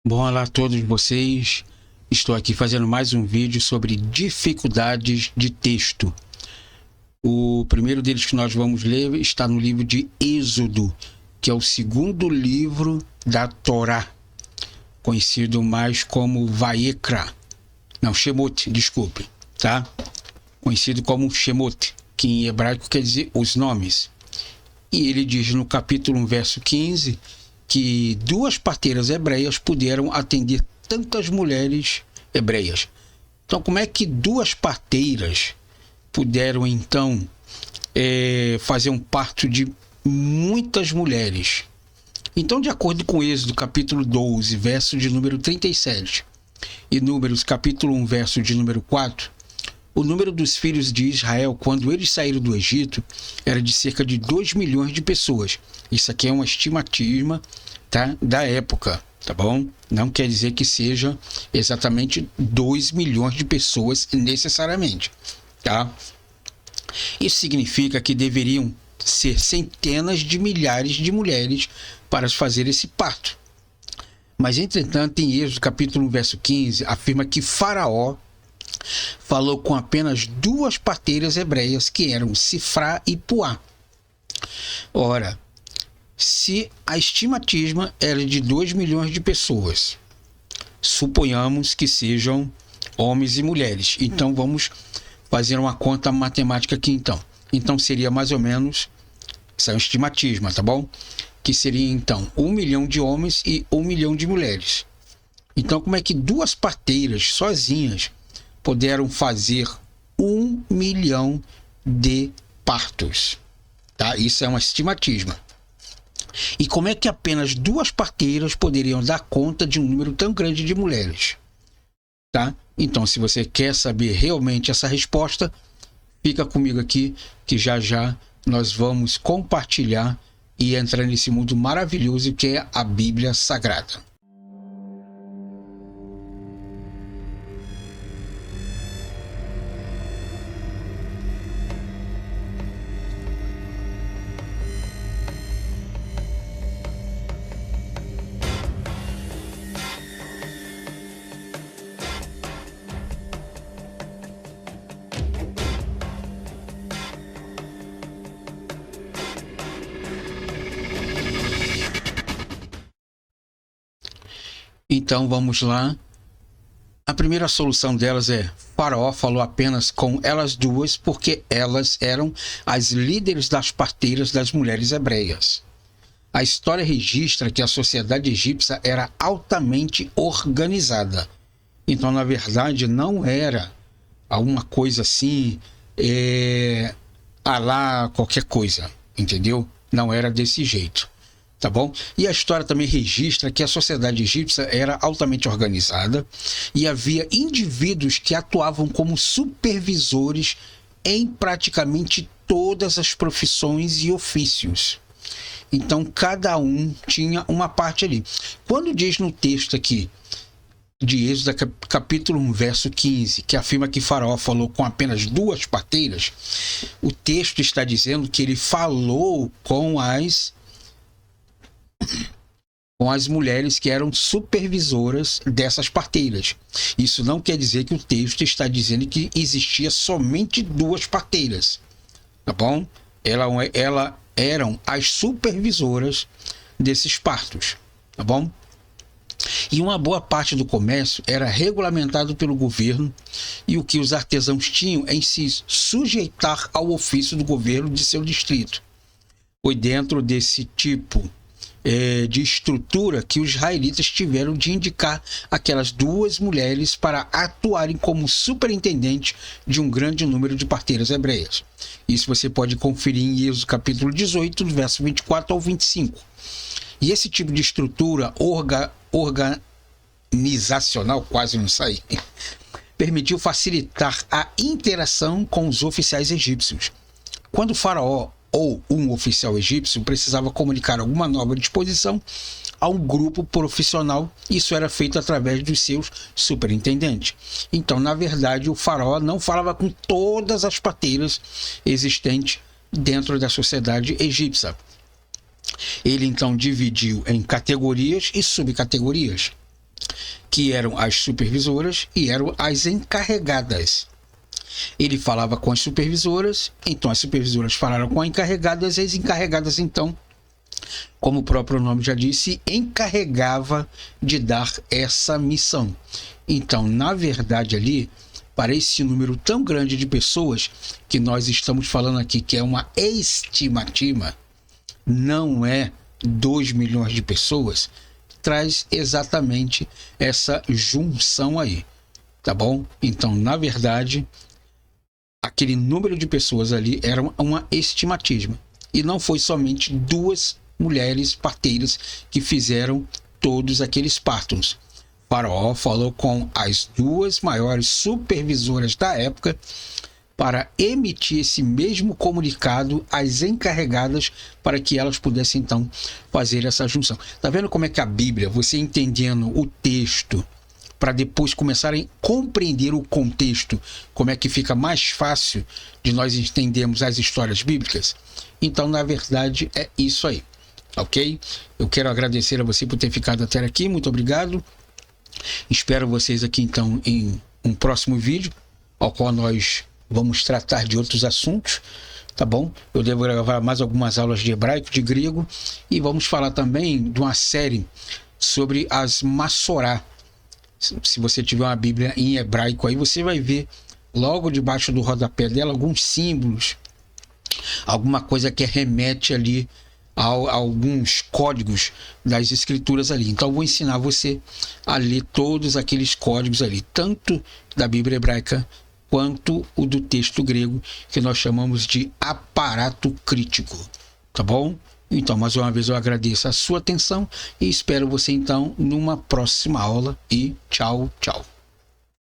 Bom, olá a todos vocês. Estou aqui fazendo mais um vídeo sobre dificuldades de texto. O primeiro deles que nós vamos ler está no livro de Êxodo, que é o segundo livro da Torá, conhecido mais como Vaikra. Não, Shemot, desculpe, tá? Conhecido como Shemot, que em hebraico quer dizer os nomes. E ele diz no capítulo 1, verso 15, que duas parteiras hebreias puderam atender tantas mulheres hebreias. Então, como é que duas parteiras puderam, então, fazer um parto de muitas mulheres? Então, de acordo com Êxodo, capítulo 12, verso de número 37, e Números, capítulo 1, verso de número 4, o número dos filhos de Israel, quando eles saíram do Egito, era de cerca de 2 milhões de pessoas. Isso aqui é uma estimativa, tá, da época, tá bom? Não quer dizer que seja exatamente 2 milhões de pessoas necessariamente, tá? Isso significa que deveriam ser centenas de milhares de mulheres para fazer esse parto. Mas, entretanto, em Êxodo capítulo 1, verso 15, afirma que Faraó falou com apenas duas parteiras hebreias, que eram Sifrá e Puá. Ora, se a estimativa era de 2 milhões de pessoas, suponhamos que sejam homens e mulheres. Então, vamos fazer uma conta matemática aqui, então. Então, seria mais ou menos, essa é uma estimativa, tá bom? Que seria, então, 1 milhão de homens e 1 milhão de mulheres. Então, como é que duas parteiras sozinhas puderam fazer 1 milhão de partos? Tá? Isso é uma estimativa. E como é que apenas duas parteiras poderiam dar conta de um número tão grande de mulheres? Tá? Então, se você quer saber realmente essa resposta, fica comigo aqui, que já já nós vamos compartilhar e entrar nesse mundo maravilhoso que é a Bíblia Sagrada. Então vamos lá. A primeira solução delas é: Faraó falou apenas com elas duas porque elas eram as líderes das parteiras das mulheres hebreias. A história registra que a sociedade egípcia era altamente organizada. Então, na verdade, não era alguma coisa assim, a lá qualquer coisa, entendeu? Não era desse jeito. Tá bom? E a história também registra que a sociedade egípcia era altamente organizada e havia indivíduos que atuavam como supervisores em praticamente todas as profissões e ofícios. Então, cada um tinha uma parte ali. Quando diz no texto aqui de Êxodo, capítulo 1, verso 15, que afirma que Faraó falou com apenas duas parteiras, o texto está dizendo que ele falou com as mulheres que eram supervisoras dessas parteiras. Isso não quer dizer que o texto está dizendo que existia somente duas parteiras, tá bom? Elas eram as supervisoras desses partos, tá bom? E uma boa parte do comércio era regulamentado pelo governo, e o que os artesãos tinham em se sujeitar ao ofício do governo de seu distrito. Foi dentro desse tipo de estrutura que os israelitas tiveram de indicar aquelas duas mulheres para atuarem como superintendentes de um grande número de parteiras hebreias. Isso você pode conferir em Êxodo capítulo 18, do verso 24 ao 25. E esse tipo de estrutura organizacional, quase não saí, permitiu facilitar a interação com os oficiais egípcios. Quando o faraó ou um oficial egípcio precisava comunicar alguma nova disposição a um grupo profissional, isso era feito através dos seus superintendentes. Então, na verdade, o faraó não falava com todas as parteiras existentes dentro da sociedade egípcia. Ele, então, dividiu em categorias e subcategorias. que eram as supervisoras e eram as encarregadas. Ele falava com as supervisoras, então as supervisoras falaram com as encarregadas, e as encarregadas, então, como o próprio nome já disse, encarregava de dar essa missão. Então, na verdade, ali, para esse número tão grande de pessoas que nós estamos falando aqui, que é uma estimativa, não é 2 milhões de pessoas, traz exatamente essa junção aí, tá bom? Então, na verdade, aquele número de pessoas ali era uma estimativa. E não foi somente 2 mulheres parteiras que fizeram todos aqueles partos. Faraó falou com as 2 maiores supervisoras da época para emitir esse mesmo comunicado às encarregadas para que elas pudessem então fazer essa junção. Tá vendo como é que a Bíblia, você entendendo o texto, para depois começarem a compreender o contexto, como é que fica mais fácil de nós entendermos as histórias bíblicas? Então, na verdade, é isso aí, ok? Eu quero agradecer a você por ter ficado até aqui, muito obrigado. Espero vocês aqui, então, em um próximo vídeo, ao qual nós vamos tratar de outros assuntos, tá bom? Eu devo gravar mais algumas aulas de hebraico, de grego, e vamos falar também de uma série sobre as Massorá. Se você tiver uma Bíblia em hebraico aí, você vai ver logo debaixo do rodapé dela alguns símbolos, alguma coisa que remete ali a alguns códigos das escrituras ali. Então eu vou ensinar você a ler todos aqueles códigos ali, tanto da Bíblia hebraica quanto o do texto grego, que nós chamamos de aparato crítico, tá bom? Então, mais uma vez eu agradeço a sua atenção e espero você então numa próxima aula e tchau, tchau.